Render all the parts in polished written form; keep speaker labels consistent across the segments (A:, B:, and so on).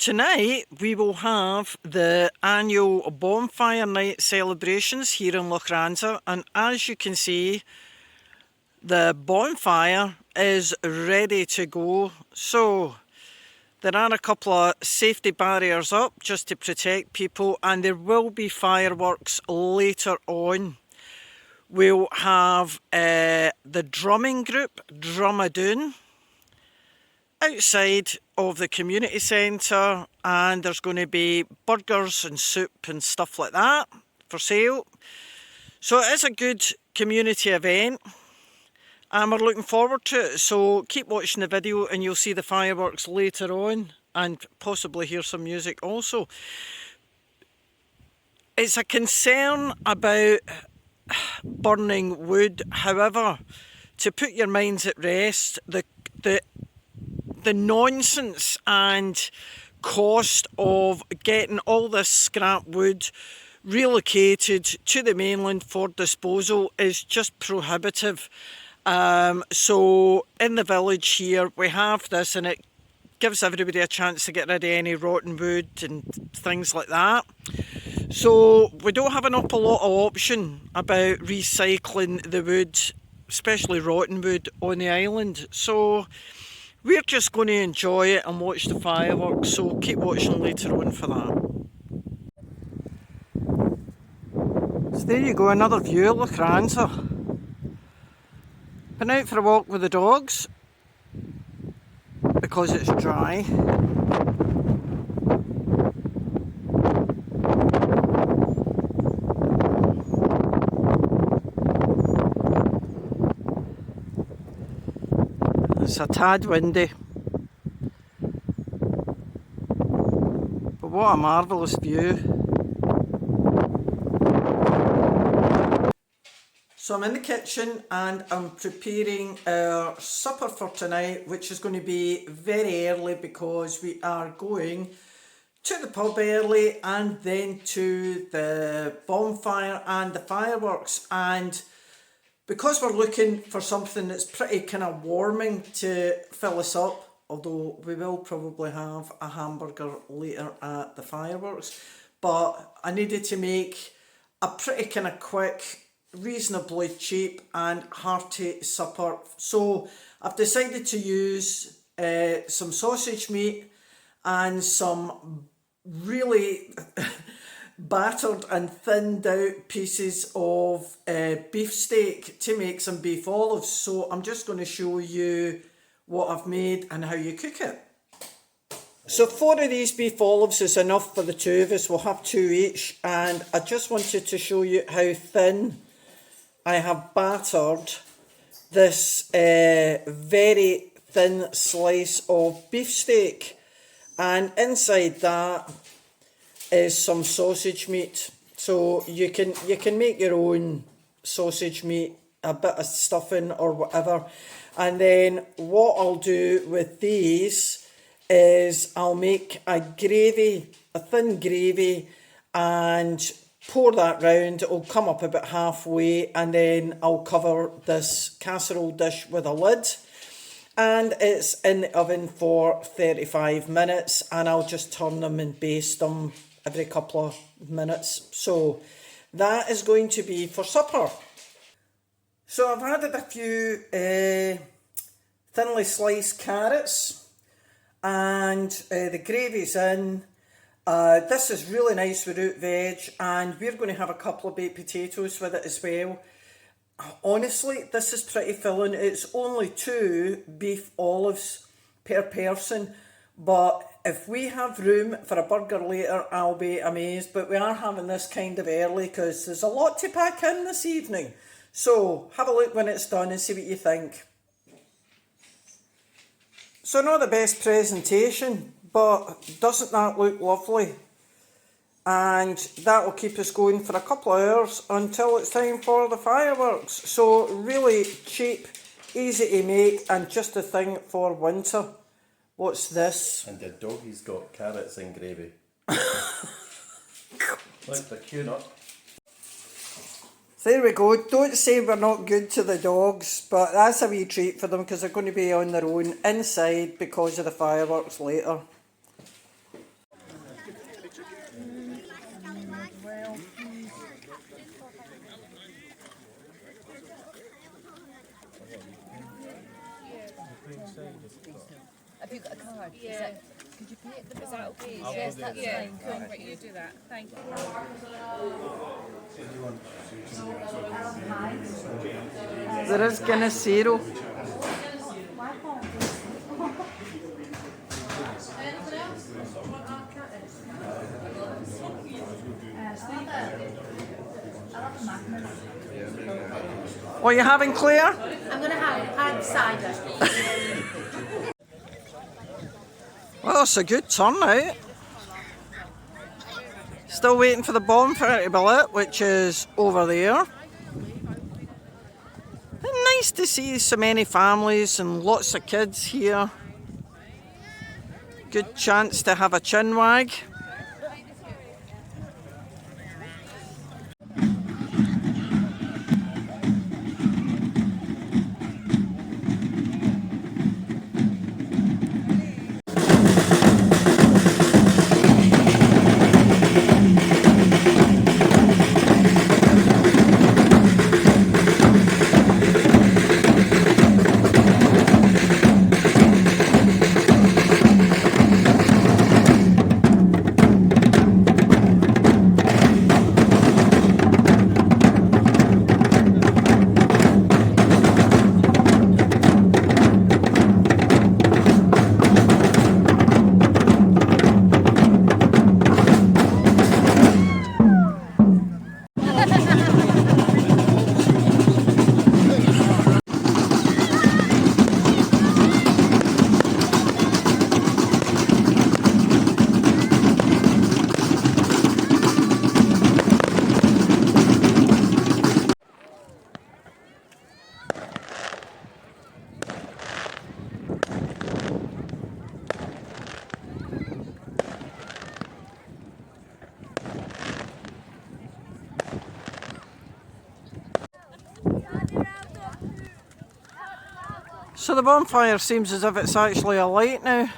A: Tonight we will have the annual Bonfire Night celebrations here in Lochranza, and as you can see, the bonfire is ready to go. So there are a couple of safety barriers up just to protect people, and there will be fireworks later on. We'll have the drumming group Drumadoon outside of the community centre, and there's going to be burgers and soup and stuff like that for sale. So it is a good community event and we're looking forward to it. So keep watching the video and you'll see the fireworks later on and possibly hear some music also. It's a concern about burning wood. However, to put your minds at rest, the nonsense and cost of getting all this scrap wood relocated to the mainland for disposal is just prohibitive. So in the village here we have this, and it gives everybody a chance to get rid of any rotten wood and things like that. So we don't have an awful lot of option about recycling the wood, especially rotten wood, on the island. So we're just going to enjoy it and watch the fireworks, so keep watching later on for that. So there you go, another view of Lochranza. Been out for a walk with the dogs because it's dry. It's a tad windy, but what a marvellous view. So I'm in the kitchen and I'm preparing our supper for tonight, which is going to be very early because we are going to the pub early and then to the bonfire and the fireworks. And because we're looking for something that's pretty kind of warming to fill us up, although we will probably have a hamburger later at the fireworks, but I needed to make a pretty kind of quick, reasonably cheap and hearty supper. So I've decided to use some sausage meat and some really battered and thinned out pieces of beef steak to make some beef olives. So I'm just going to show you what I've made and how you cook it. So 4 of these beef olives is enough for the two of us. We'll have 2 each, and I just wanted to show you how thin I have battered this very thin slice of beef steak, and inside that is some sausage meat. So you can make your own sausage meat, a bit of stuffing or whatever. And then what I'll do with these is I'll make a gravy, a thin gravy, and pour that round. It'll come up about halfway, and then I'll cover this casserole dish with a lid, and it's in the oven for 35 minutes, and I'll just turn them and baste them every couple of minutes. So that is going to be for supper. So I've added a few thinly sliced carrots, and the gravy's in. This is really nice with root veg, and we're going to have a couple of baked potatoes with it as well. Honestly, this is pretty filling. It's only 2 beef olives per person, but if we have room for a burger later, I'll be amazed. But we are having this kind of early because there's a lot to pack in this evening. So have a look when it's done and see what you think. So not the best presentation, but doesn't that look lovely? And that will keep us going for a couple of hours until it's time for the fireworks. So really cheap, easy to make, and just a thing for winter. What's this?
B: And the doggy's got carrots and gravy. Look, they're queuing up.
A: There we go. Don't say we're not good to the dogs, but that's a wee treat for them because they're going to be on their own inside because of the fireworks later.
C: Have you got a card?
D: Yeah.
C: Could you pay at the bar?
D: Is that okay?
C: Yes, that's
D: Yeah,
C: fine.
D: cool. Right, you do that. Thank you.
A: There is Guinness Zero. What are you having, Claire?
E: I'm going to have hard cider.
A: Well, it's a good turnout. Still waiting for the bonfire to be lit, which is over there. And nice to see so many families and lots of kids here. Good chance to have a chin wag. So the bonfire seems as if it's actually alight now.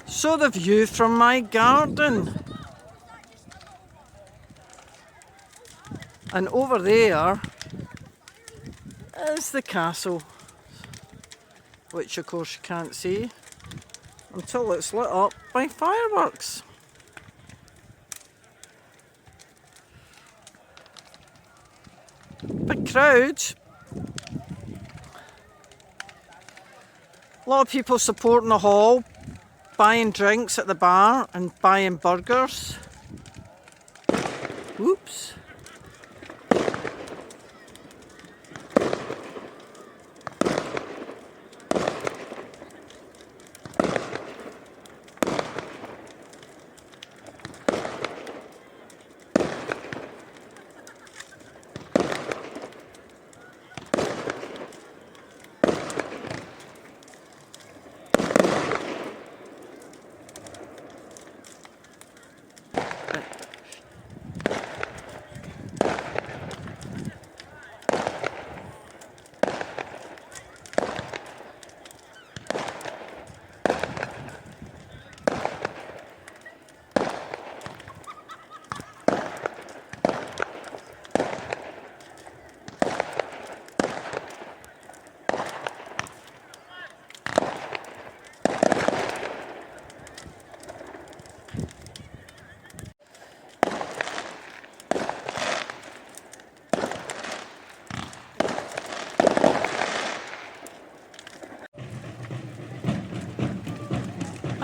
A: So the view from my garden. And over there is the castle, which of course you can't see until it's lit up by fireworks. Big crowd. A lot of people supporting the hall, buying drinks at the bar and buying burgers. Whoops.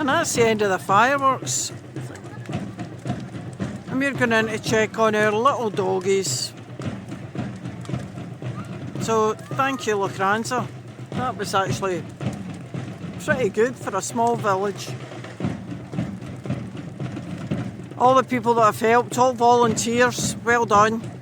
A: And that's the end of the fireworks. And we're going in to check on our little doggies. So thank you, Lochranza. That was actually pretty good for a small village. All the people that have helped, all volunteers, well done.